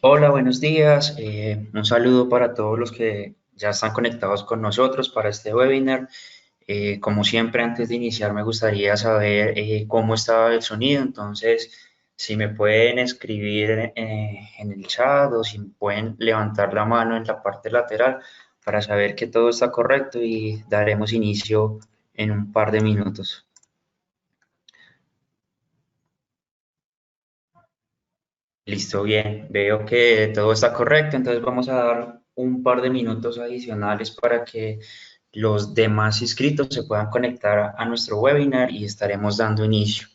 Hola, buenos días. Un saludo para todos los que ya están conectados con nosotros para este webinar. Como siempre, antes de iniciar, me gustaría saber cómo está el sonido. Entonces, si me pueden escribir en el chat o si pueden levantar la mano en la parte lateral para saber que todo está correcto y daremos inicio en un par de minutos. Listo, bien. Veo que todo está correcto, entonces vamos a dar un par de minutos adicionales para que los demás inscritos se puedan conectar a nuestro webinar y estaremos dando inicio.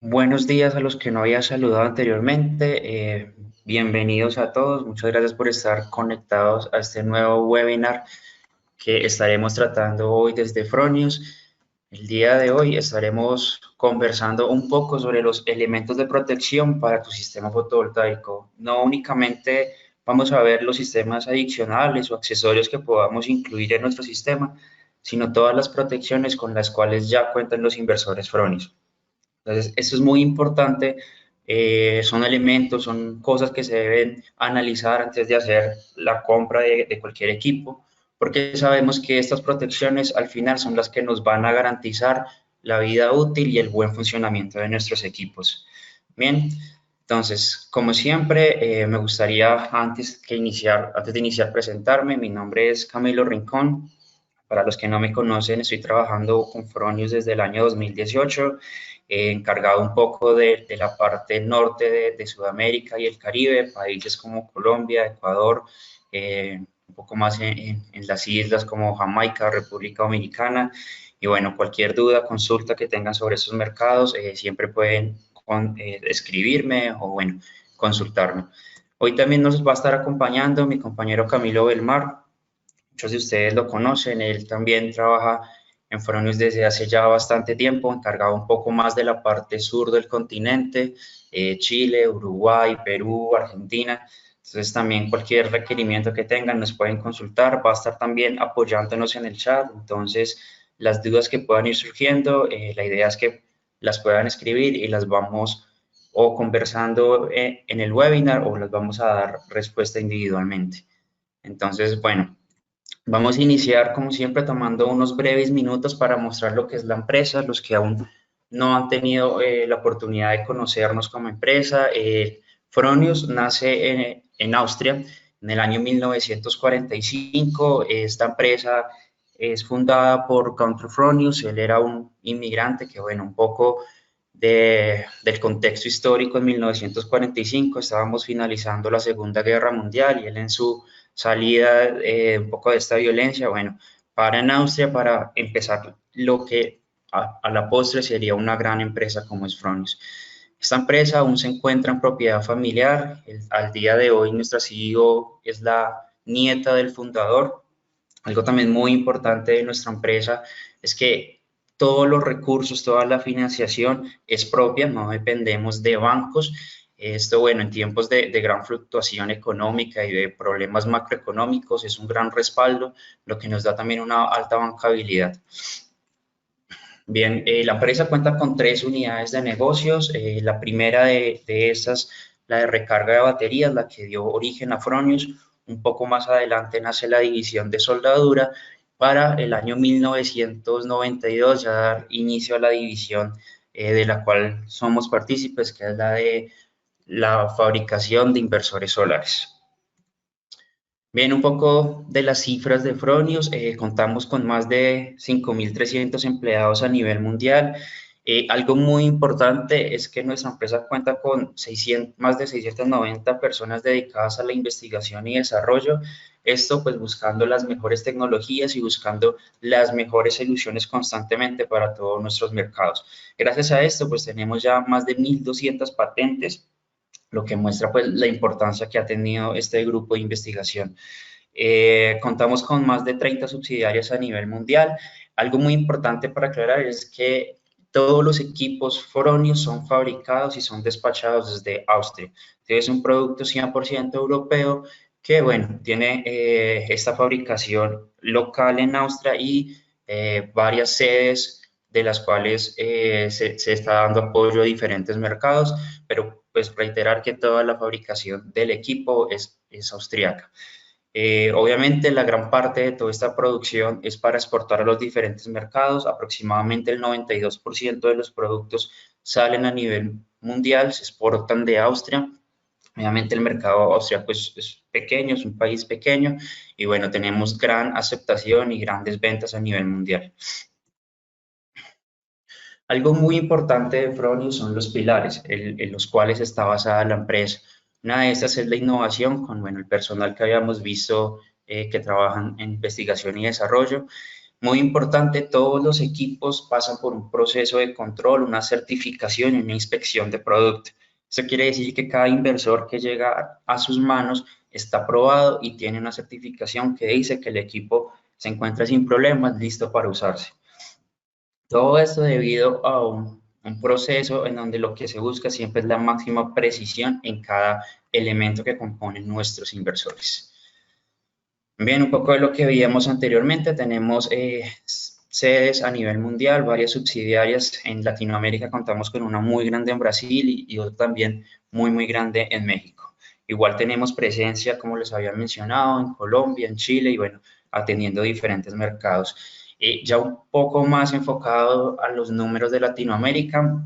Buenos días a los que no había saludado anteriormente. Bienvenidos a todos. Muchas gracias por estar conectados a este nuevo webinar que estaremos tratando hoy desde Fronius. El día de hoy estaremos conversando un poco sobre los elementos de protección para tu sistema fotovoltaico. No únicamente vamos a ver los sistemas adicionales o accesorios que podamos incluir en nuestro sistema, sino todas las protecciones con las cuales ya cuentan los inversores Fronius. Entonces, esto es muy importante, son elementos, son cosas que se deben analizar antes de hacer la compra de cualquier equipo, porque sabemos que estas protecciones al final son las que nos van a garantizar la vida útil y el buen funcionamiento de nuestros equipos. Bien, entonces, como siempre, me gustaría antes de iniciar presentarme, mi nombre es Camilo Rincón. Para los que no me conocen, estoy trabajando con Fronius desde el año 2018, encargado un poco de la parte norte de Sudamérica y el Caribe, países como Colombia, Ecuador, un poco más en las islas como Jamaica, República Dominicana. Y bueno, cualquier duda, consulta que tengan sobre esos mercados, siempre pueden escribirme o bueno, consultarme. Hoy también nos va a estar acompañando mi compañero Camilo Belmar. Muchos de ustedes lo conocen, él también trabaja en Fronius desde hace ya bastante tiempo, encargado un poco más de la parte sur del continente, Chile, Uruguay, Perú, Argentina. Entonces también cualquier requerimiento que tengan nos pueden consultar, va a estar también apoyándonos en el chat, entonces las dudas que puedan ir surgiendo, la idea es que las puedan escribir y las vamos o conversando en el webinar o las vamos a dar respuesta individualmente. Entonces, bueno, vamos a iniciar como siempre tomando unos breves minutos para mostrar lo que es la empresa, los que aún no han tenido la oportunidad de conocernos como empresa. Fronius nace en Austria en el año 1945. Esta empresa es fundada por Count Fronius. Él era un inmigrante que, bueno, un poco del contexto histórico en 1945, estábamos finalizando la Segunda Guerra Mundial y él en su salida un poco de esta violencia, bueno, para en Austria para empezar lo que a la postre sería una gran empresa como es Fronius. Esta empresa aún se encuentra en propiedad familiar. Al día de hoy nuestra CEO es la nieta del fundador. Algo también muy importante de nuestra empresa es que todos los recursos, toda la financiación es propia, no dependemos de bancos. Esto, bueno, en tiempos de gran fluctuación económica y de problemas macroeconómicos es un gran respaldo, lo que nos da también una alta bancabilidad. Bien, la empresa cuenta con 3 unidades de negocios. La primera de esas, la de recarga de baterías, la que dio origen a Fronius. Un poco más adelante nace la división de soldadura para el año 1992 ya dar inicio a la división de la cual somos partícipes, que es la de la fabricación de inversores solares. Bien, un poco de las cifras de Fronius. Contamos con más de 5.300 empleados a nivel mundial. Algo muy importante es que nuestra empresa cuenta con más de 690 personas dedicadas a la investigación y desarrollo. Esto pues buscando las mejores tecnologías y buscando las mejores soluciones constantemente para todos nuestros mercados. Gracias a esto pues tenemos ya más de 1.200 patentes, lo que muestra pues la importancia que ha tenido este grupo de investigación. Contamos con más de 30 subsidiarias a nivel mundial. Algo muy importante para aclarar es que todos los equipos Fronius son fabricados y son despachados desde Austria. Es un producto 100% europeo que, bueno, tiene esta fabricación local en Austria y varias sedes de las cuales se está dando apoyo a diferentes mercados, pero pues reiterar que toda la fabricación del equipo es austriaca. Obviamente la gran parte de toda esta producción es para exportar a los diferentes mercados, aproximadamente el 92% de los productos salen a nivel mundial, se exportan de Austria. Obviamente el mercado austriaco es pequeño, es un país pequeño y bueno, tenemos gran aceptación y grandes ventas a nivel mundial. Algo muy importante de Fronius son los pilares en los cuales está basada la empresa. Una de estas es la innovación, con bueno, el personal que habíamos visto que trabajan en investigación y desarrollo. Muy importante, todos los equipos pasan por un proceso de control, una certificación y una inspección de producto. Eso quiere decir que cada inversor que llega a sus manos está aprobado y tiene una certificación que dice que el equipo se encuentra sin problemas, listo para usarse. Todo esto debido a un proceso en donde lo que se busca siempre es la máxima precisión en cada elemento que componen nuestros inversores. Bien, un poco de lo que veíamos anteriormente, tenemos sedes a nivel mundial, varias subsidiarias en Latinoamérica, contamos con una muy grande en Brasil y otra también muy grande en México. Igual tenemos presencia, como les había mencionado, en Colombia, en Chile y bueno, atendiendo diferentes mercados. Ya un poco más enfocado a los números de Latinoamérica,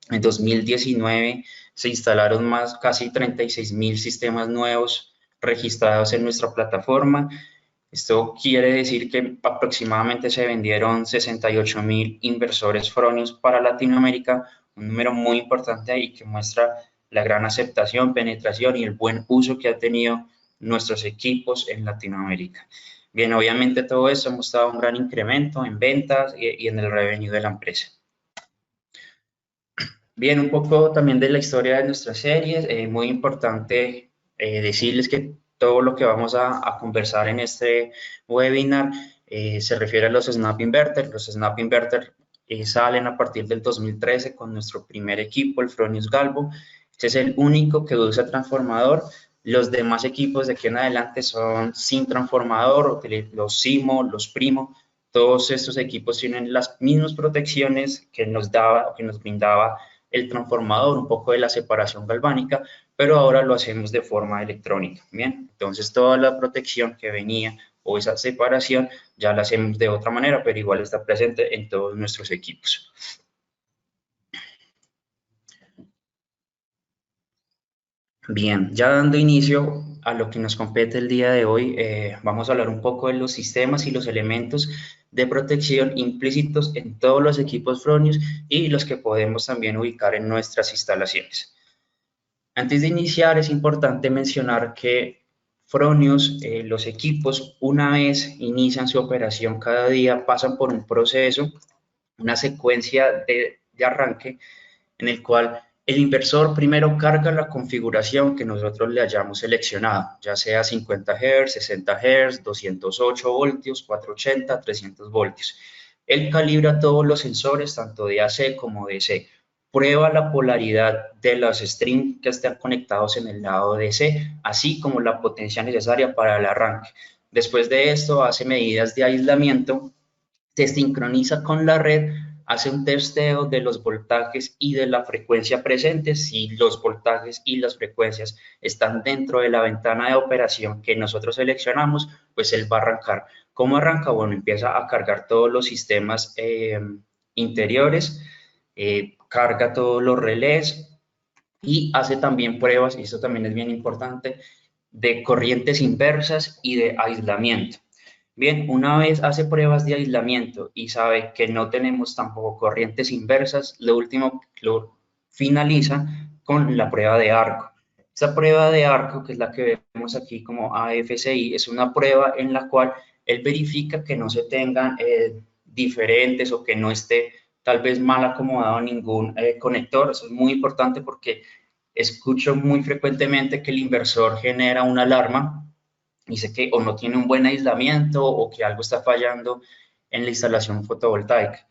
en 2019 se instalaron casi 36.000 sistemas nuevos registrados en nuestra plataforma. Esto quiere decir que aproximadamente se vendieron 68.000 inversores Fronius para Latinoamérica, un número muy importante ahí que muestra la gran aceptación, penetración y el buen uso que ha tenido nuestros equipos en Latinoamérica. Bien, obviamente todo eso ha mostrado un gran incremento en ventas y en el revenue de la empresa. Bien, un poco también de la historia de nuestras series. Muy importante decirles que todo lo que vamos a conversar en este webinar se refiere a los snap inverter. Los snap inverter salen a partir del 2013 con nuestro primer equipo, el Fronius Galvo. Este es el único que usa transformador. Los demás equipos de aquí en adelante son sin transformador, los Simo, los Primo. Todos estos equipos tienen las mismas protecciones que nos daba, que nos brindaba el transformador, un poco de la separación galvánica, pero ahora lo hacemos de forma electrónica. Bien, entonces toda la protección que venía o esa separación ya la hacemos de otra manera, pero igual está presente en todos nuestros equipos. Bien, ya dando inicio a lo que nos compete el día de hoy, vamos a hablar un poco de los sistemas y los elementos de protección implícitos en todos los equipos Fronius y los que podemos también ubicar en nuestras instalaciones. Antes de iniciar, es importante mencionar que Fronius, los equipos, una vez inician su operación cada día, pasan por un proceso, una secuencia de arranque en el cual el inversor primero carga la configuración que nosotros le hayamos seleccionado, ya sea 50 Hz, 60 Hz, 208 voltios, 480, 300 voltios. Él calibra todos los sensores, tanto de AC como de DC. Prueba la polaridad de los strings que estén conectados en el lado DC, así como la potencia necesaria para el arranque. Después de esto, hace medidas de aislamiento, se sincroniza con la red, hace un testeo de los voltajes y de la frecuencia presente. Si los voltajes y las frecuencias están dentro de la ventana de operación que nosotros seleccionamos, pues él va a arrancar. ¿Cómo arranca? Bueno, empieza a cargar todos los sistemas interiores, carga todos los relés y hace también pruebas, y esto también es bien importante, de corrientes inversas y de aislamiento. Bien, una vez hace pruebas de aislamiento y sabe que no tenemos tampoco corrientes inversas, lo último lo finaliza con la prueba de arco. Esa prueba de arco, que es la que vemos aquí como AFCI, es una prueba en la cual él verifica que no se tengan diferentes o que no esté tal vez mal acomodado ningún conector. Eso es muy importante porque escucho muy frecuentemente que el inversor genera una alarma, dice que o no tiene un buen aislamiento o que algo está fallando en la instalación fotovoltaica.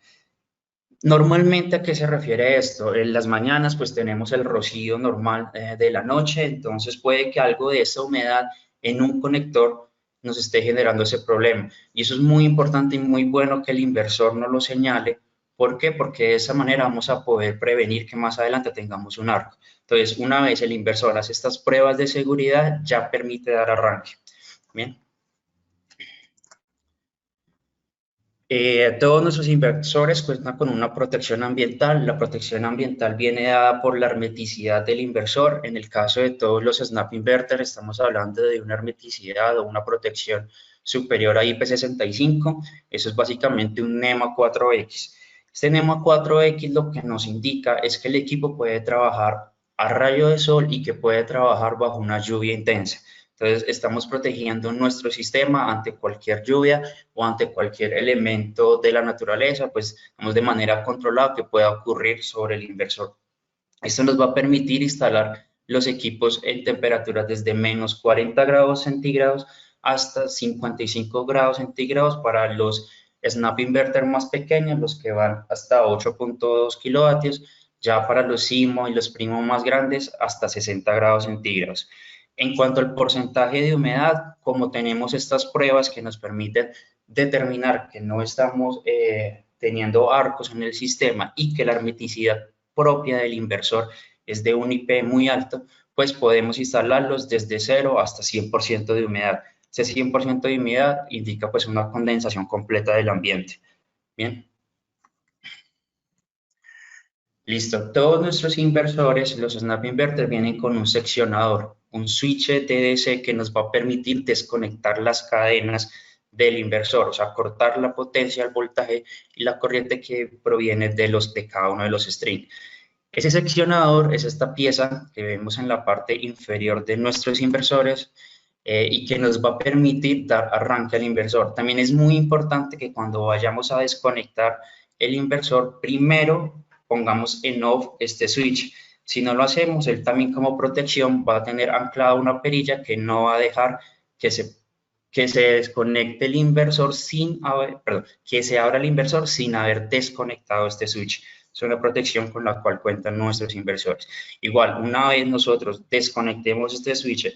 Normalmente, ¿a qué se refiere esto? En las mañanas pues tenemos el rocío normal de la noche, entonces puede que algo de esa humedad en un conector nos esté generando ese problema. Y eso es muy importante y muy bueno que el inversor nos lo señale. ¿Por qué? Porque de esa manera vamos a poder prevenir que más adelante tengamos un arco. Entonces, una vez el inversor hace estas pruebas de seguridad, ya permite dar arranque. Bien. Todos nuestros inversores cuentan con una protección ambiental. La protección ambiental viene dada por la hermeticidad del inversor. En el caso de todos los snap inverters, estamos hablando de una hermeticidad o una protección superior a IP65. Eso es básicamente un NEMA 4X. Este NEMA 4X lo que nos indica es que el equipo puede trabajar a rayo de sol y que puede trabajar bajo una lluvia intensa. Entonces, estamos protegiendo nuestro sistema ante cualquier lluvia o ante cualquier elemento de la naturaleza, pues vamos de manera controlada que pueda ocurrir sobre el inversor. Esto nos va a permitir instalar los equipos en temperaturas desde menos 40 grados centígrados hasta 55 grados centígrados para los snap inverter más pequeños, los que van hasta 8.2 kilovatios, ya para los SIMO y los Primo más grandes hasta 60 grados centígrados. En cuanto al porcentaje de humedad, como tenemos estas pruebas que nos permiten determinar que no estamos teniendo arcos en el sistema y que la hermeticidad propia del inversor es de un IP muy alto, pues podemos instalarlos desde 0 hasta 100% de humedad. Ese 100% de humedad indica pues una condensación completa del ambiente. Bien. Listo. Todos nuestros inversores, los snap inverters, vienen con un seccionador, un switch TDC que nos va a permitir desconectar las cadenas del inversor, o sea, cortar la potencia, el voltaje y la corriente que proviene de cada uno de los strings. Ese seccionador es esta pieza que vemos en la parte inferior de nuestros inversores y que nos va a permitir dar arranque al inversor. También es muy importante que cuando vayamos a desconectar el inversor, primero pongamos en off este switch. Si no lo hacemos, él también como protección va a tener anclada una perilla que no va a dejar que que se desconecte el inversor que se abra el inversor sin haber desconectado este switch. Es una protección con la cual cuentan nuestros inversores. Igual, una vez nosotros desconectemos este switch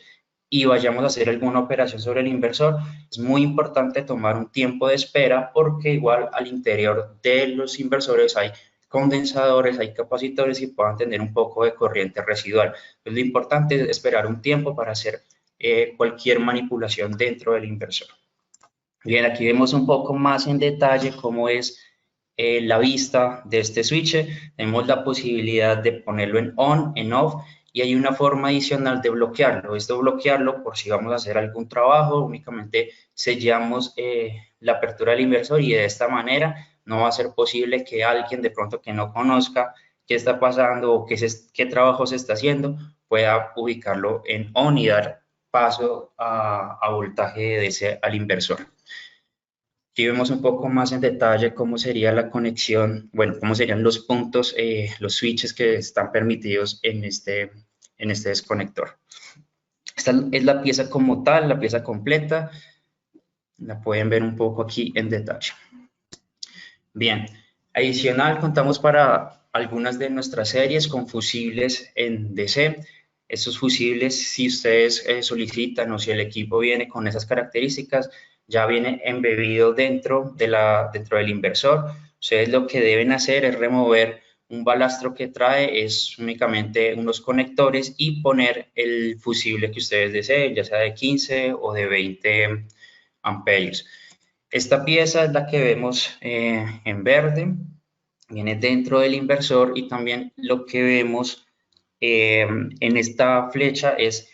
y vayamos a hacer alguna operación sobre el inversor, es muy importante tomar un tiempo de espera porque igual al interior de los inversores hay condensadores, hay capacitores y puedan tener un poco de corriente residual. Entonces, lo importante es esperar un tiempo para hacer cualquier manipulación dentro del inversor. Bien, aquí vemos un poco más en detalle cómo es la vista de este switch. Tenemos la posibilidad de ponerlo en on, en off, y hay una forma adicional de bloquearlo. Esto bloquearlo por si vamos a hacer algún trabajo, únicamente sellamos la apertura del inversor y de esta manera no va a ser posible que alguien de pronto que no conozca qué está pasando o qué trabajo se está haciendo pueda ubicarlo en on y dar paso a voltaje de DC al inversor. Aquí vemos un poco más en detalle cómo sería la conexión, bueno, cómo serían los puntos, los switches que están permitidos en este desconector. Esta es la pieza como tal, la pieza completa. La pueden ver un poco aquí en detalle. Bien, adicional contamos para algunas de nuestras series con fusibles en DC. Estos fusibles, si ustedes solicitan o si el equipo viene con esas características, ya viene embebido dentro del inversor. Ustedes lo que deben hacer es remover un balastro que trae, es únicamente unos conectores y poner el fusible que ustedes deseen, ya sea de 15 o de 20 amperios. Esta pieza es la que vemos en verde, viene dentro del inversor y también lo que vemos en esta flecha es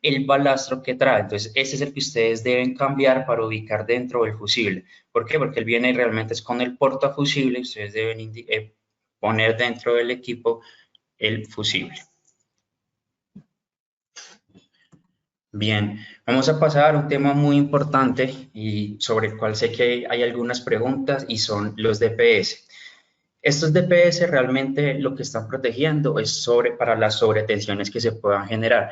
el balastro que trae. Entonces, ese es el que ustedes deben cambiar para ubicar dentro del fusible. ¿Por qué? Porque él viene realmente es con el portafusible, ustedes deben poner dentro del equipo el fusible. Bien, vamos a pasar a un tema muy importante y sobre el cual sé que hay algunas preguntas y son los DPS. Estos DPS realmente lo que están protegiendo es para las sobretensiones que se puedan generar.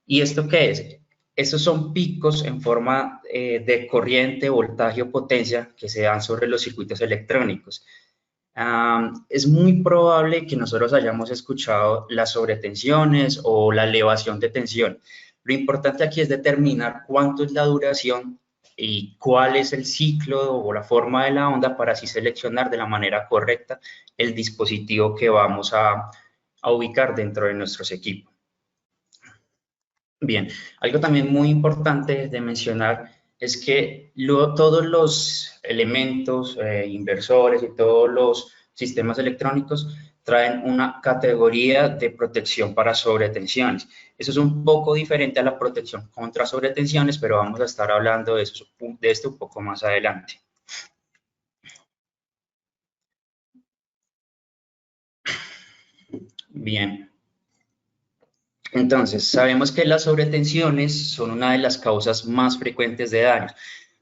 ¿Y esto qué es? Estos son picos en forma de corriente, voltaje o potencia que se dan sobre los circuitos electrónicos. Es muy probable que nosotros hayamos escuchado las sobretensiones o la elevación de tensión. Lo importante aquí es determinar cuánto es la duración y cuál es el ciclo o la forma de la onda para así seleccionar de la manera correcta el dispositivo que vamos a ubicar dentro de nuestros equipos. Bien, algo también muy importante de mencionar es que todos los elementos, inversores y todos los sistemas electrónicos traen una categoría de protección para sobretensiones. Eso es un poco diferente a la protección contra sobretensiones, pero vamos a estar hablando de esto un poco más adelante. Bien. Entonces, sabemos que las sobretensiones son una de las causas más frecuentes de daños.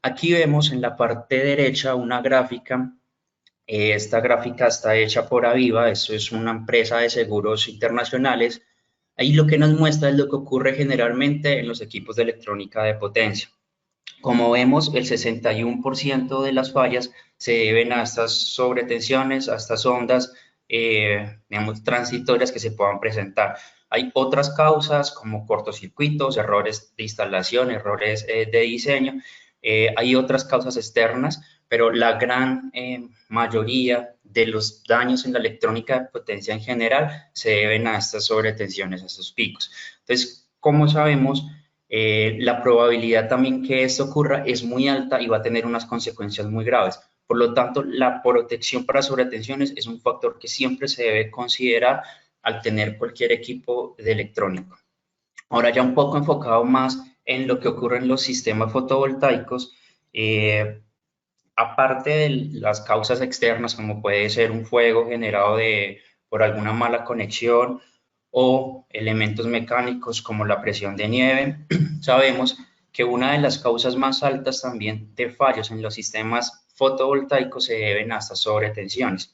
Aquí vemos en la parte derecha una gráfica. Esta gráfica está hecha por Aviva, esto es una empresa de seguros internacionales. Ahí lo que nos muestra es lo que ocurre generalmente en los equipos de electrónica de potencia. Como vemos, el 61% de las fallas se deben a estas sobretensiones, a estas ondas, digamos, transitorias que se puedan presentar. Hay otras causas como cortocircuitos, errores de instalación, errores de diseño. Hay otras causas externas, pero la gran mayoría de los daños en la electrónica de potencia en general se deben a estas sobretensiones, a estos picos. Entonces, como sabemos, la probabilidad también que esto ocurra es muy alta y va a tener unas consecuencias muy graves. Por lo tanto, la protección para sobretensiones es un factor que siempre se debe considerar al tener cualquier equipo de electrónico. Ahora ya un poco enfocado más en lo que ocurre en los sistemas fotovoltaicos, aparte de las causas externas, como puede ser un fuego generado por alguna mala conexión o elementos mecánicos como la presión de nieve, sabemos que una de las causas más altas también de fallos en los sistemas fotovoltaicos se deben a estas sobretensiones.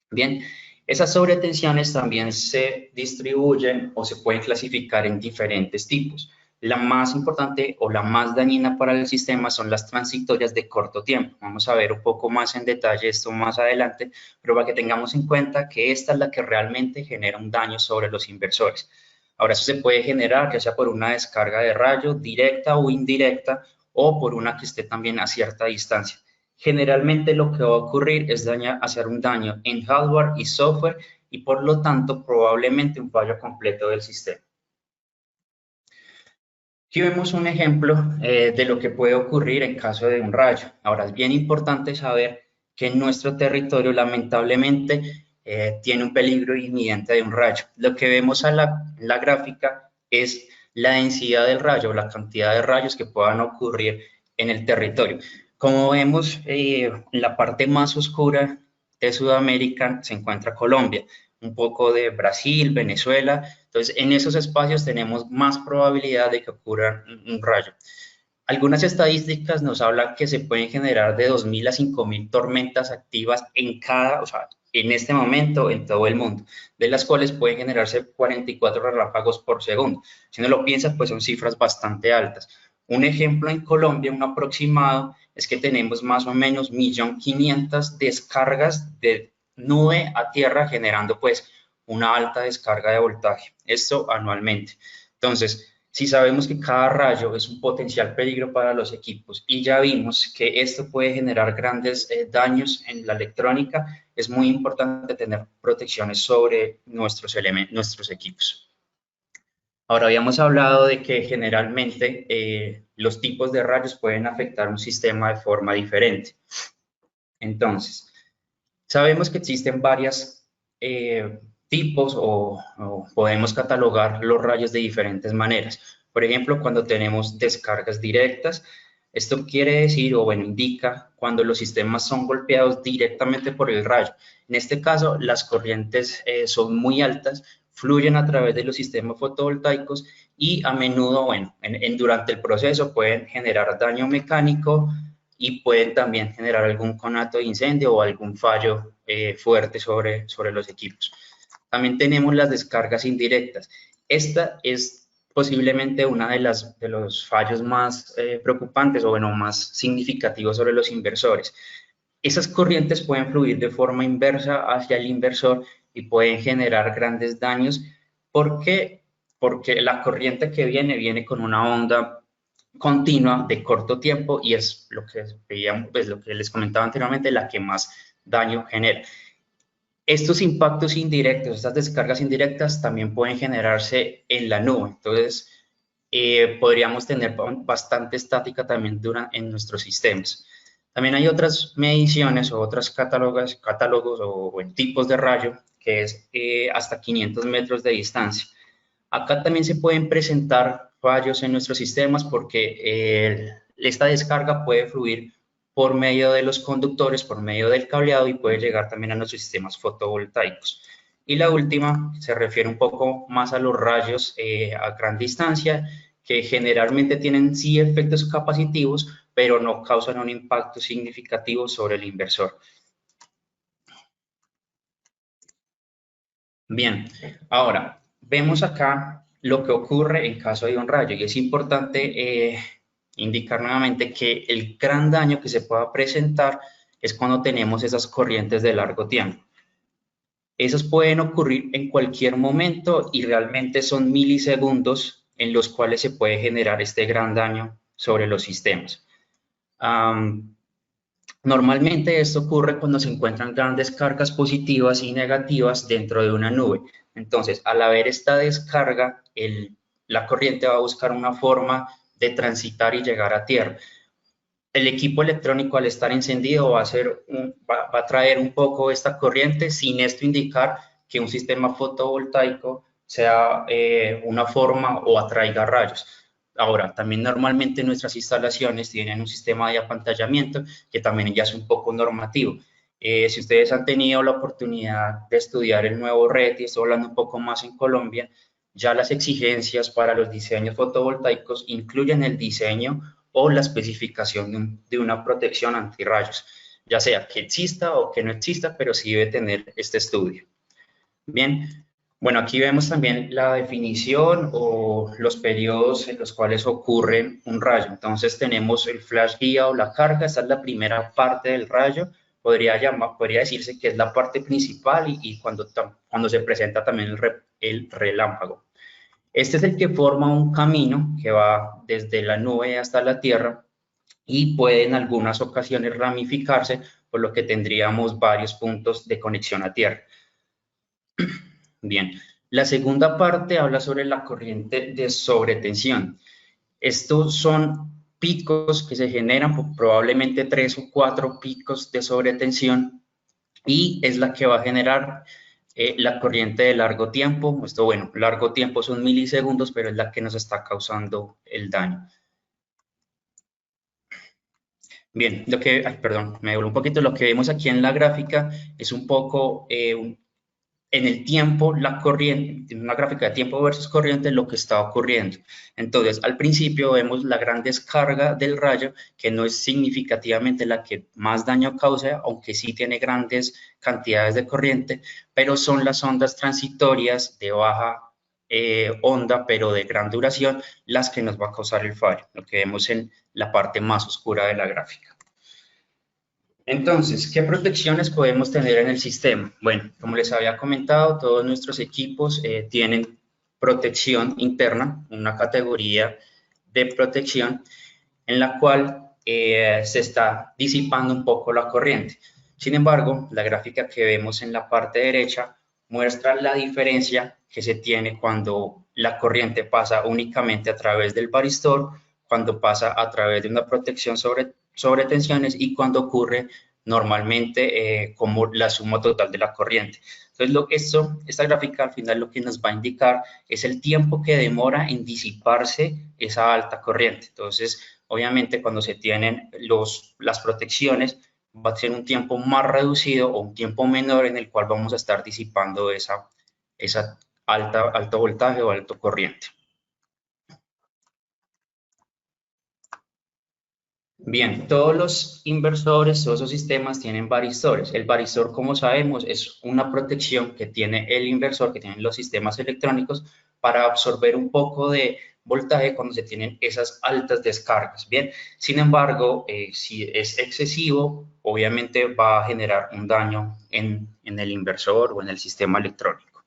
Bien, esas sobretensiones también se distribuyen o se pueden clasificar en diferentes tipos. La más importante o la más dañina para el sistema son las transitorias de corto tiempo. Vamos a ver un poco más en detalle esto más adelante, pero para que tengamos en cuenta que esta es la que realmente genera un daño sobre los inversores. Ahora, eso se puede generar ya sea por una descarga de rayo directa o indirecta o por una que esté también a cierta distancia. Generalmente lo que va a ocurrir es hacer un daño en hardware y software y por lo tanto probablemente un fallo completo del sistema. Aquí vemos un ejemplo de lo que puede ocurrir en caso de un rayo. Ahora, es bien importante saber que en nuestro territorio lamentablemente tiene un peligro inminente de un rayo. Lo que vemos en la gráfica es la densidad del rayo, la cantidad de rayos que puedan ocurrir en el territorio. Como vemos, en la parte más oscura de Sudamérica se encuentra Colombia, un poco de Brasil, Venezuela. Entonces, en esos espacios tenemos más probabilidad de que ocurra un rayo. Algunas estadísticas nos hablan que se pueden generar de 2.000 a 5.000 tormentas activas o sea, en este momento en todo el mundo, de las cuales pueden generarse 44 relámpagos por segundo. Si uno lo piensa, pues son cifras bastante altas. Un ejemplo en Colombia, un aproximado, es que tenemos más o menos 1.500.000 descargas de nube a tierra generando pues una alta descarga de voltaje. Esto anualmente. Entonces, si sabemos que cada rayo es un potencial peligro para los equipos y ya vimos que esto puede generar grandes daños en la electrónica, es muy importante tener protecciones sobre nuestros equipos. Ahora habíamos hablado de que generalmente los tipos de rayos pueden afectar un sistema de forma diferente. Entonces, sabemos que existen varios tipos o podemos catalogar los rayos de diferentes maneras. Por ejemplo, cuando tenemos descargas directas, esto quiere decir, o bueno, indica cuando los sistemas son golpeados directamente por el rayo. En este caso, las corrientes son muy altas, fluyen a través de los sistemas fotovoltaicos y a menudo, bueno, durante el proceso pueden generar daño mecánico, y pueden también generar algún conato de incendio o algún fallo fuerte sobre los equipos. También tenemos las descargas indirectas. Esta es posiblemente una de los fallos más preocupantes o bueno, más significativos sobre los inversores. Esas corrientes pueden fluir de forma inversa hacia el inversor y pueden generar grandes daños. ¿Por qué? Porque la corriente que viene con una onda continua de corto tiempo y es lo que veíamos, pues lo que les comentaba anteriormente, la que más daño genera. Estos impactos indirectos, estas descargas indirectas también pueden generarse en la nube. Entonces, podríamos tener bastante estática también en nuestros sistemas. También hay otras mediciones o otros catálogos o tipos de rayo que es hasta 500 metros de distancia. Acá también se pueden presentar fallos en nuestros sistemas porque esta descarga puede fluir por medio de los conductores, por medio del cableado y puede llegar también a nuestros sistemas fotovoltaicos. Y la última se refiere un poco más a los rayos a gran distancia, que generalmente tienen sí efectos capacitivos, pero no causan un impacto significativo sobre el inversor. Bien, ahora vemos acá lo que ocurre en caso de un rayo y es importante indicar nuevamente que el gran daño que se pueda presentar es cuando tenemos esas corrientes de largo tiempo. Esas pueden ocurrir en cualquier momento y realmente son milisegundos en los cuales se puede generar este gran daño sobre los sistemas. Normalmente esto ocurre cuando se encuentran grandes cargas positivas y negativas dentro de una nube. Entonces, al haber esta descarga, la corriente va a buscar una forma de transitar y llegar a tierra. El equipo electrónico al estar encendido va a traer un poco esta corriente, sin esto indicar que un sistema fotovoltaico sea una forma o atraiga rayos. Ahora, también normalmente nuestras instalaciones tienen un sistema de apantallamiento que también ya es un poco normativo. Si ustedes han tenido la oportunidad de estudiar el nuevo RET, y estoy hablando un poco más en Colombia, ya las exigencias para los diseños fotovoltaicos incluyen el diseño o la especificación de una protección antirrayos, ya sea que exista o que no exista, pero sí debe tener este estudio. Bien, Bueno, aquí vemos también la definición o los periodos en los cuales ocurre un rayo. Entonces tenemos el flash guía o la carga, esta es la primera parte del rayo, podría decirse que es la parte principal y cuando se presenta también el relámpago. Este es el que forma un camino que va desde la nube hasta la Tierra y puede en algunas ocasiones ramificarse, por lo que tendríamos varios puntos de conexión a Tierra. Bien, la segunda parte habla sobre la corriente de sobretensión. Estos son picos que se generan, probablemente 3 o 4 picos de sobretensión, y es la que va a generar la corriente de largo tiempo. Esto, bueno, largo tiempo son milisegundos, pero es la que nos está causando el daño. Bien, perdón, me devuelvo un poquito. Lo que vemos aquí en la gráfica es un poco en el tiempo, la corriente, en una gráfica de tiempo versus corriente, lo que está ocurriendo. Entonces, al principio vemos la gran descarga del rayo, que no es significativamente la que más daño causa, aunque sí tiene grandes cantidades de corriente, pero son las ondas transitorias de baja onda, pero de gran duración, las que nos va a causar el fallo, lo que vemos en la parte más oscura de la gráfica. Entonces, ¿qué protecciones podemos tener en el sistema? Bueno, como les había comentado, todos nuestros equipos tienen protección interna, una categoría de protección en la cual se está disipando un poco la corriente. Sin embargo, la gráfica que vemos en la parte derecha muestra la diferencia que se tiene cuando la corriente pasa únicamente a través del varistor, cuando pasa a través de una protección sobre tensiones y cuando ocurre normalmente como la suma total de la corriente. Entonces, esta gráfica al final lo que nos va a indicar es el tiempo que demora en disiparse esa alta corriente. Entonces, obviamente, cuando se tienen las protecciones, va a ser un tiempo más reducido o un tiempo menor en el cual vamos a estar disipando esa alto voltaje o alto corriente. Bien, todos los inversores, todos esos sistemas tienen varistores. El varistor, como sabemos, es una protección que tiene el inversor, que tienen los sistemas electrónicos, para absorber un poco de voltaje cuando se tienen esas altas descargas. Bien, sin embargo, si es excesivo, obviamente va a generar un daño en el inversor o en el sistema electrónico.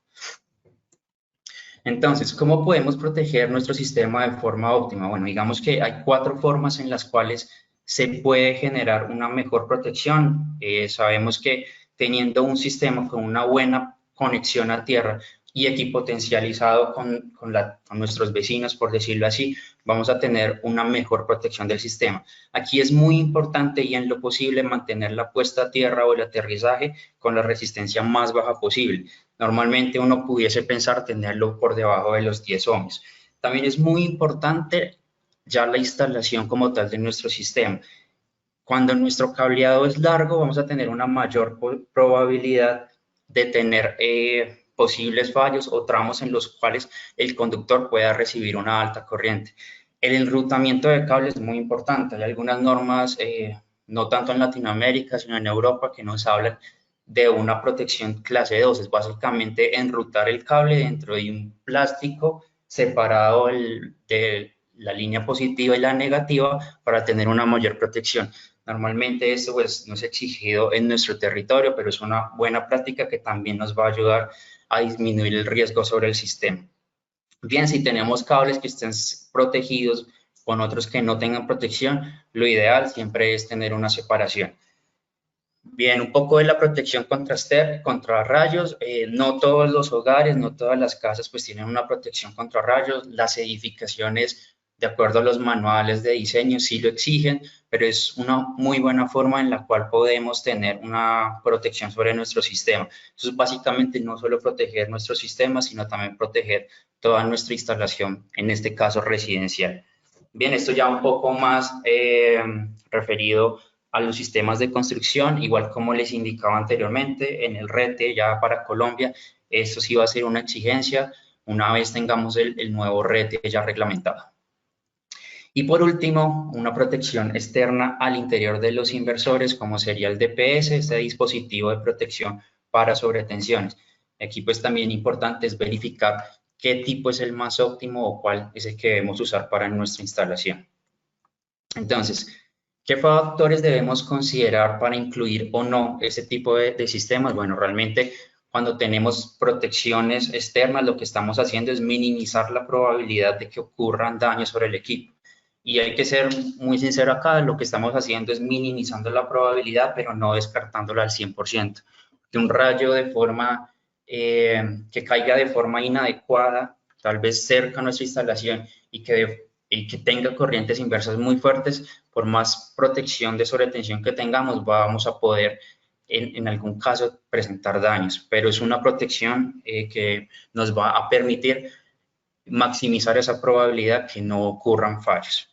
Entonces, ¿cómo podemos proteger nuestro sistema de forma óptima? Bueno, digamos que hay 4 formas en las cuales se puede generar una mejor protección. Sabemos que teniendo un sistema con una buena conexión a tierra y equipotencializado con nuestros vecinos, por decirlo así, vamos a tener una mejor protección del sistema. Aquí es muy importante y en lo posible mantener la puesta a tierra o el aterrizaje con la resistencia más baja posible. Normalmente uno pudiese pensar tenerlo por debajo de los 10 ohms. También es muy importante ya la instalación como tal de nuestro sistema. Cuando nuestro cableado es largo, vamos a tener una mayor probabilidad de tener posibles fallos o tramos en los cuales el conductor pueda recibir una alta corriente. El enrutamiento de cables es muy importante. Hay algunas normas, no tanto en Latinoamérica, sino en Europa, que nos hablan de una protección clase 2. Es básicamente enrutar el cable dentro de un plástico separado de la línea positiva y la negativa para tener una mayor protección. Normalmente esto pues, no es exigido en nuestro territorio, pero es una buena práctica que también nos va a ayudar a disminuir el riesgo sobre el sistema. Bien, si tenemos cables que estén protegidos con otros que no tengan protección, lo ideal siempre es tener una separación. Bien, un poco de la protección contra rayos. No todos los hogares, no todas las casas pues tienen una protección contra rayos. Las edificaciones, de acuerdo a los manuales de diseño, sí lo exigen, pero es una muy buena forma en la cual podemos tener una protección sobre nuestro sistema. Entonces, básicamente no solo proteger nuestro sistema, sino también proteger toda nuestra instalación, en este caso residencial. Bien, esto ya un poco más referido a los sistemas de construcción, igual como les indicaba anteriormente, en el RETE ya para Colombia, esto sí va a ser una exigencia una vez tengamos el nuevo RETE ya reglamentado. Y por último, una protección externa al interior de los inversores, como sería el DPS, este dispositivo de protección para sobretensiones. Aquí pues también importante es verificar qué tipo es el más óptimo o cuál es el que debemos usar para nuestra instalación. Entonces, ¿qué factores debemos considerar para incluir o no ese tipo de sistemas? Bueno, realmente cuando tenemos protecciones externas, lo que estamos haciendo es minimizar la probabilidad de que ocurran daños sobre el equipo. Y hay que ser muy sincero acá, lo que estamos haciendo es minimizando la probabilidad, pero no descartándola al 100%. Que un rayo de forma, que caiga de forma inadecuada, tal vez cerca a nuestra instalación y que tenga corrientes inversas muy fuertes, por más protección de sobretensión que tengamos, vamos a poder en algún caso presentar daños, pero es una protección que nos va a permitir maximizar esa probabilidad que no ocurran fallos.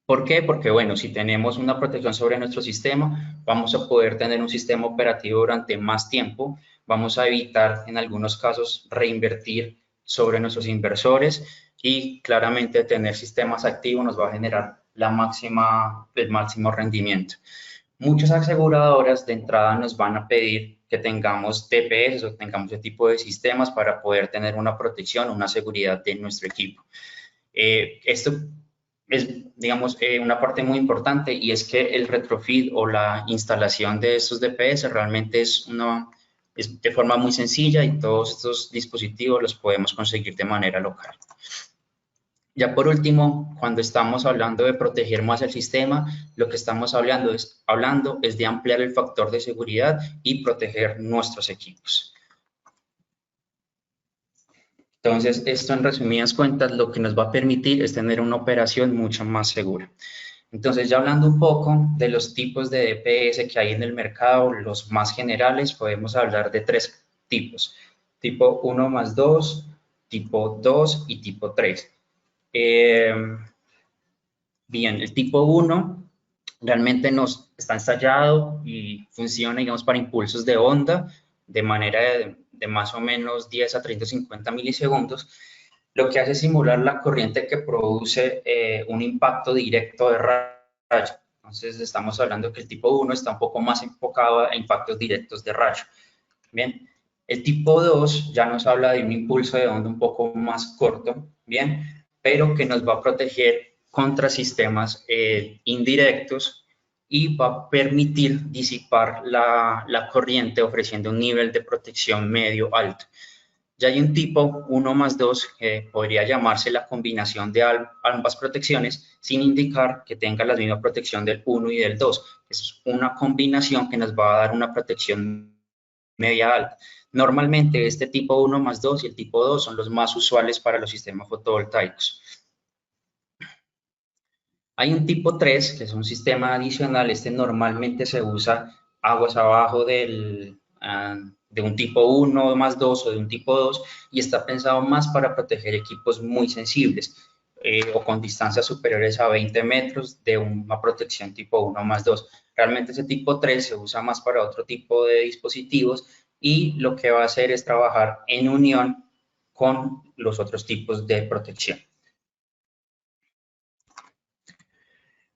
¿Por qué? Porque, bueno, si tenemos una protección sobre nuestro sistema, vamos a poder tener un sistema operativo durante más tiempo, vamos a evitar en algunos casos reinvertir sobre nuestros inversores y claramente tener sistemas activos nos va a generar el máximo rendimiento. Muchas aseguradoras de entrada nos van a pedir que tengamos TPS o tengamos ese tipo de sistemas para poder tener una protección, una seguridad de nuestro equipo. Esto es, digamos, una parte muy importante y es que el retrofit o la instalación de estos DPS realmente es de forma muy sencilla y todos estos dispositivos los podemos conseguir de manera local. Ya por último, cuando estamos hablando de proteger más el sistema, lo que estamos hablando es de ampliar el factor de seguridad y proteger nuestros equipos. Entonces, esto en resumidas cuentas lo que nos va a permitir es tener una operación mucho más segura. Entonces, ya hablando un poco de los tipos de DPS que hay en el mercado, los más generales, podemos hablar de tres tipos. Tipo 1+2, tipo 2 y tipo 3. Bien, el tipo 1 realmente nos está ensayado y funciona, digamos, para impulsos de onda de manera de más o menos 10 a 30 50 milisegundos, lo que hace simular la corriente que produce un impacto directo de rayo. Entonces, estamos hablando que el tipo 1 está un poco más enfocado a impactos directos de rayo. Bien, el tipo 2 ya nos habla de un impulso de onda un poco más corto, bien, pero que nos va a proteger contra sistemas indirectos y va a permitir disipar la corriente ofreciendo un nivel de protección medio alto. Ya hay un tipo 1+2 que podría llamarse la combinación de ambas protecciones sin indicar que tenga la misma protección del 1 y del 2. Es una combinación que nos va a dar una protección media alta. Normalmente este tipo 1+2 y el tipo 2 son los más usuales para los sistemas fotovoltaicos. Hay un tipo 3, que es un sistema adicional. Este normalmente se usa aguas abajo de un tipo 1+2 o de un tipo 2 y está pensado más para proteger equipos muy sensibles o con distancias superiores a 20 metros de una protección tipo 1+2. Realmente ese tipo 3 se usa más para otro tipo de dispositivos y lo que va a hacer es trabajar en unión con los otros tipos de protección.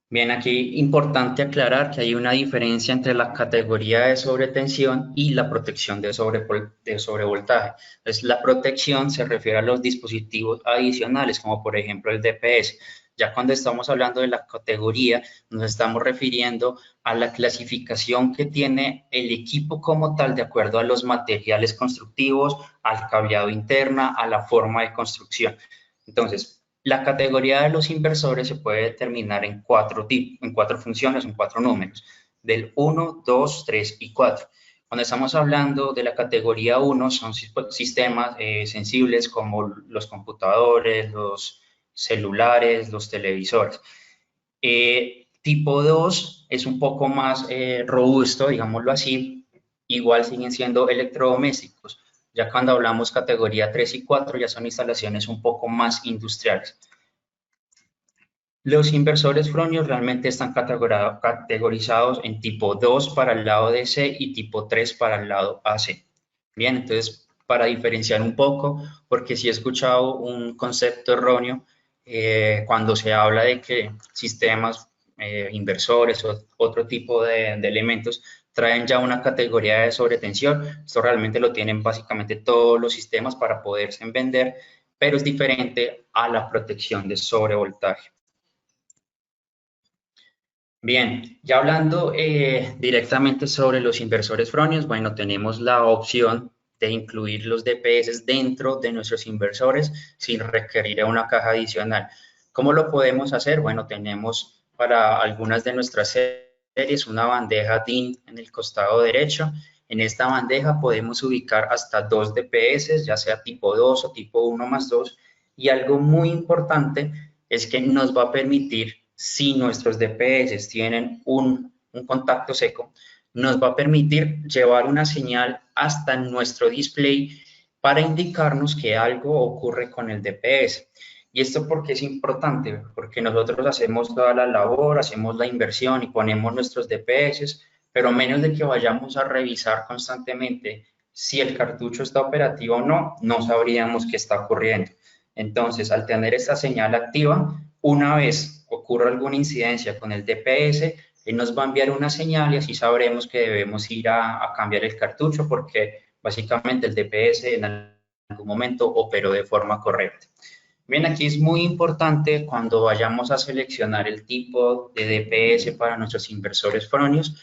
Bien, aquí importante aclarar que hay una diferencia entre la categoría de sobretensión y la protección de sobrevoltaje. Entonces, la protección se refiere a los dispositivos adicionales, como por ejemplo el DPS. Ya cuando estamos hablando de la categoría, nos estamos refiriendo a la clasificación que tiene el equipo como tal, de acuerdo a los materiales constructivos, al cableado interna, a la forma de construcción. Entonces, la categoría de los inversores se puede determinar en cuatro funciones, en cuatro números, del 1, 2, 3 y 4. Cuando estamos hablando de la categoría 1, son sistemas sensibles como los computadores, los celulares, los televisores. Tipo 2 es un poco más robusto, digámoslo así, igual siguen siendo electrodomésticos. Ya cuando hablamos categoría 3 y 4 ya son instalaciones un poco más industriales. Los inversores Fronius realmente están categorizados en tipo 2 para el lado DC y tipo 3 para el lado AC. Bien, entonces, para diferenciar un poco, porque sí he escuchado un concepto erróneo cuando se habla de que sistemas inversores o otro tipo de elementos traen ya una categoría de sobretensión. Esto realmente lo tienen básicamente todos los sistemas para poderse vender, pero es diferente a la protección de sobrevoltaje. Bien, ya hablando directamente sobre los inversores Fronius, bueno, tenemos la opción de incluir los DPS dentro de nuestros inversores sin requerir una caja adicional. ¿Cómo lo podemos hacer? Bueno, tenemos para algunas de nuestras series una bandeja DIN en el costado derecho. En esta bandeja podemos ubicar hasta 2 DPS, ya sea tipo 2 o tipo 1+2. Y algo muy importante es que nos va a permitir, si nuestros DPS tienen un contacto seco, nos va a permitir llevar una señal hasta nuestro display para indicarnos que algo ocurre con el DPS. ¿Y esto por qué es importante? Porque nosotros hacemos toda la labor, hacemos la inversión y ponemos nuestros DPS, pero menos de que vayamos a revisar constantemente si el cartucho está operativo o no, no sabríamos qué está ocurriendo. Entonces, al tener esta señal activa, una vez ocurra alguna incidencia con el DPS, él nos va a enviar una señal y así sabremos que debemos ir a cambiar el cartucho porque básicamente el DPS en algún momento operó de forma correcta. Bien, aquí es muy importante cuando vayamos a seleccionar el tipo de DPS para nuestros inversores Fronius,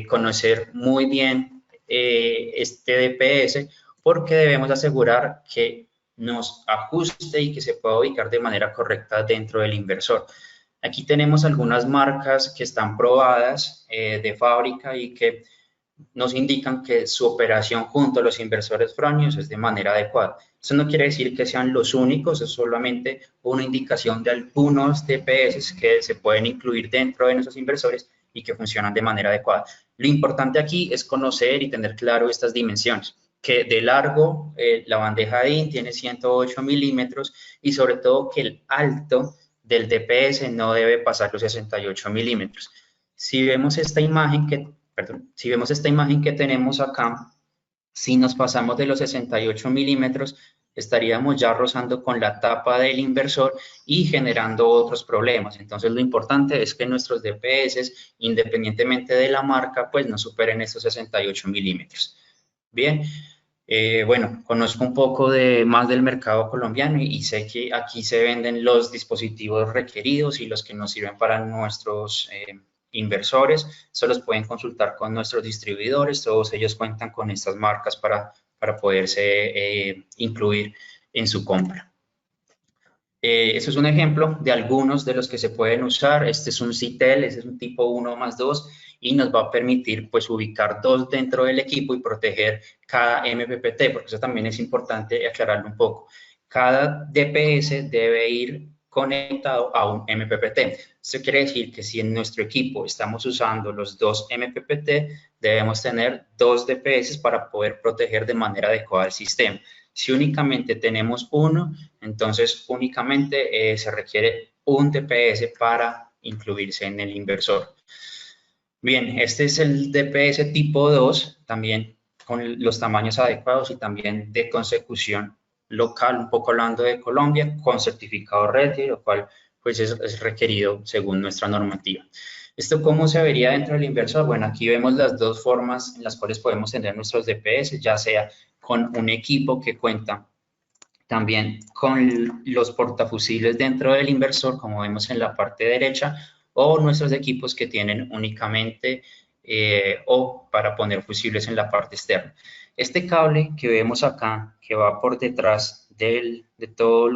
conocer muy bien este DPS porque debemos asegurar que nos ajuste y que se pueda ubicar de manera correcta dentro del inversor. Aquí tenemos algunas marcas que están probadas de fábrica y que nos indican que su operación junto a los inversores Fronius es de manera adecuada. Eso no quiere decir que sean los únicos, es solamente una indicación de algunos DPS que se pueden incluir dentro de nuestros inversores y que funcionan de manera adecuada. Lo importante aquí es conocer y tener claro estas dimensiones, que de largo la bandeja DIN tiene 108 milímetros y sobre todo que el alto del DPS no debe pasar los 68 milímetros. Si vemos esta imagen si vemos esta imagen que tenemos acá, si nos pasamos de los 68 milímetros, estaríamos ya rozando con la tapa del inversor y generando otros problemas. Entonces, lo importante es que nuestros DPS, independientemente de la marca, pues no superen estos 68 milímetros. Bien, bueno, conozco un poco más del mercado colombiano y sé que aquí se venden los dispositivos requeridos y los que nos sirven para nuestros inversores. Se los pueden consultar con nuestros distribuidores, todos ellos cuentan con estas marcas para poderse incluir en su compra. Eso es un ejemplo de algunos de los que se pueden usar. Este es un CITEL, este es un tipo 1+2 y nos va a permitir pues ubicar 2 dentro del equipo y proteger cada MPPT, porque eso también es importante aclararlo un poco. Cada DPS debe ir conectado a un MPPT. Eso quiere decir que si en nuestro equipo estamos usando los 2 MPPT, debemos tener 2 DPS para poder proteger de manera adecuada el sistema. Si únicamente tenemos uno, entonces únicamente se requiere un DPS para incluirse en el inversor. Bien, este es el DPS tipo 2, también con los tamaños adecuados y también de consecución local, un poco hablando de Colombia, con certificado RETI, lo cual pues es requerido según nuestra normativa. ¿Esto cómo se vería dentro del inversor? Bueno, aquí vemos las dos formas en las cuales podemos tener nuestros DPS, ya sea con un equipo que cuenta también con los portafusiles dentro del inversor, como vemos en la parte derecha, o nuestros equipos que tienen únicamente o para poner fusibles en la parte externa. Este cable que vemos acá, que va por detrás de todos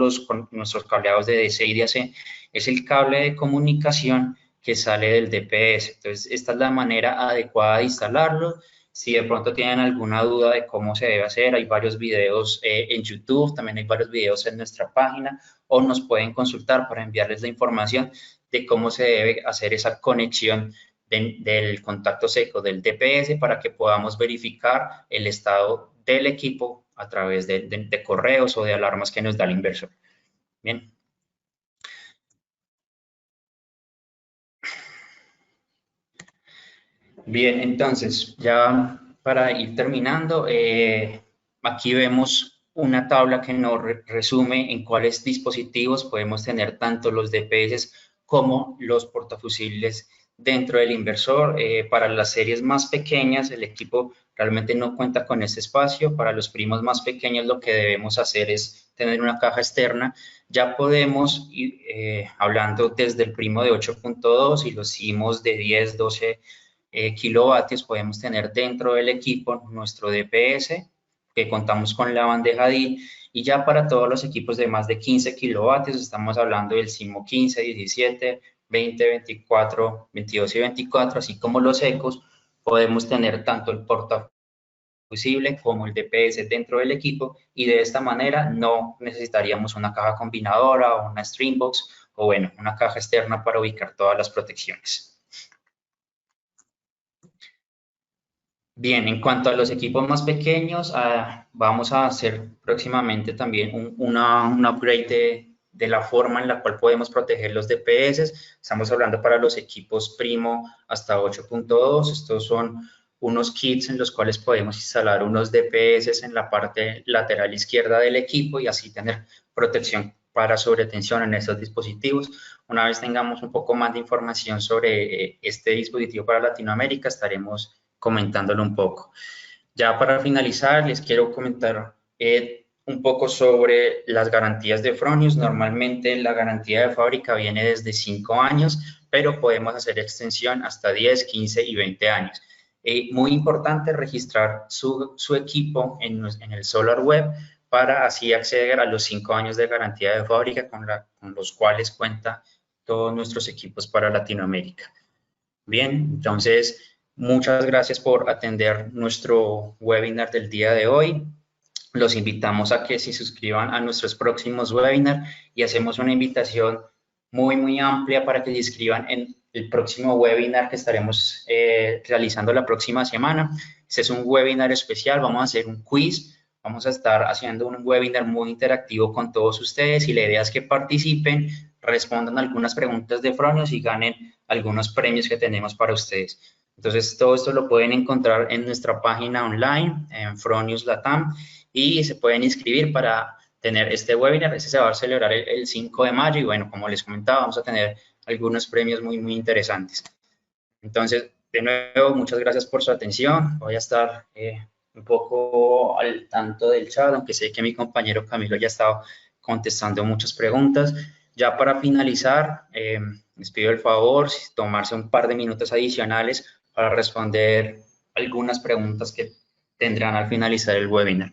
nuestros cableados de DC y de AC, es el cable de comunicación que sale del DPS. Entonces, esta es la manera adecuada de instalarlo. Si de pronto tienen alguna duda de cómo se debe hacer, hay varios videos en YouTube, también hay varios videos en nuestra página, o nos pueden consultar para enviarles la información de cómo se debe hacer esa conexión del contacto seco del DPS para que podamos verificar el estado del equipo a través de correos o de alarmas que nos da el inversor. Bien. Bien, entonces, ya para ir terminando, aquí vemos una tabla que nos resume en cuáles dispositivos podemos tener tanto los DPS como los portafusiles dentro del inversor. Para las series más pequeñas, el equipo realmente no cuenta con ese espacio. Para los primos más pequeños, lo que debemos hacer es tener una caja externa. Ya podemos ir hablando desde el primo de 8.2 y los CIMOS de 10, 12 kilovatios, podemos tener dentro del equipo nuestro DPS, que contamos con la bandeja DIN, y ya para todos los equipos de más de 15 kilovatios, estamos hablando del CIMO 15, 17, 20, 24, 22 y 24, así como los ecos, podemos tener tanto el portafusible como el DPS dentro del equipo, y de esta manera no necesitaríamos una caja combinadora o una Streambox, o bueno, una caja externa para ubicar todas las protecciones. Bien, en cuanto a los equipos más pequeños, vamos a hacer próximamente también un upgrade de la forma en la cual podemos proteger los DPS. Estamos hablando para los equipos Primo hasta 8.2. Estos son unos kits en los cuales podemos instalar unos DPS en la parte lateral izquierda del equipo y así tener protección para sobretensión en estos dispositivos. Una vez tengamos un poco más de información sobre este dispositivo para Latinoamérica, estaremos comentándolo un poco. Ya para finalizar, les quiero comentar un poco sobre las garantías de Fronius. Normalmente la garantía de fábrica viene desde 5 años, pero podemos hacer extensión hasta 10, 15 y 20 años. Muy importante registrar su equipo en el SolarWeb para así acceder a los 5 años de garantía de fábrica con los cuales cuenta todos nuestros equipos para Latinoamérica. Bien, entonces muchas gracias por atender nuestro webinar del día de hoy. Los invitamos a que se suscriban a nuestros próximos webinars y hacemos una invitación muy amplia para que se inscriban en el próximo webinar que estaremos realizando la próxima semana. Este es un webinar especial, vamos a hacer un quiz, vamos a estar haciendo un webinar muy interactivo con todos ustedes y la idea es que participen, respondan algunas preguntas de Fronius y ganen algunos premios que tenemos para ustedes. Entonces, todo esto lo pueden encontrar en nuestra página online, en Fronius Latam, y se pueden inscribir para tener este webinar. Ese se va a celebrar el 5 de mayo y bueno, como les comentaba, vamos a tener algunos premios muy interesantes. Entonces, de nuevo, muchas gracias por su atención. Voy a estar un poco al tanto del chat, aunque sé que mi compañero Camilo ya ha estado contestando muchas preguntas. Ya para finalizar, les pido el favor tomarse un par de minutos adicionales para responder algunas preguntas que tendrán al finalizar el webinar.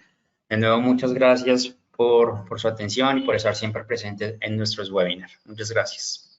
De nuevo, muchas gracias por su atención y por estar siempre presentes en nuestros webinars. Muchas gracias.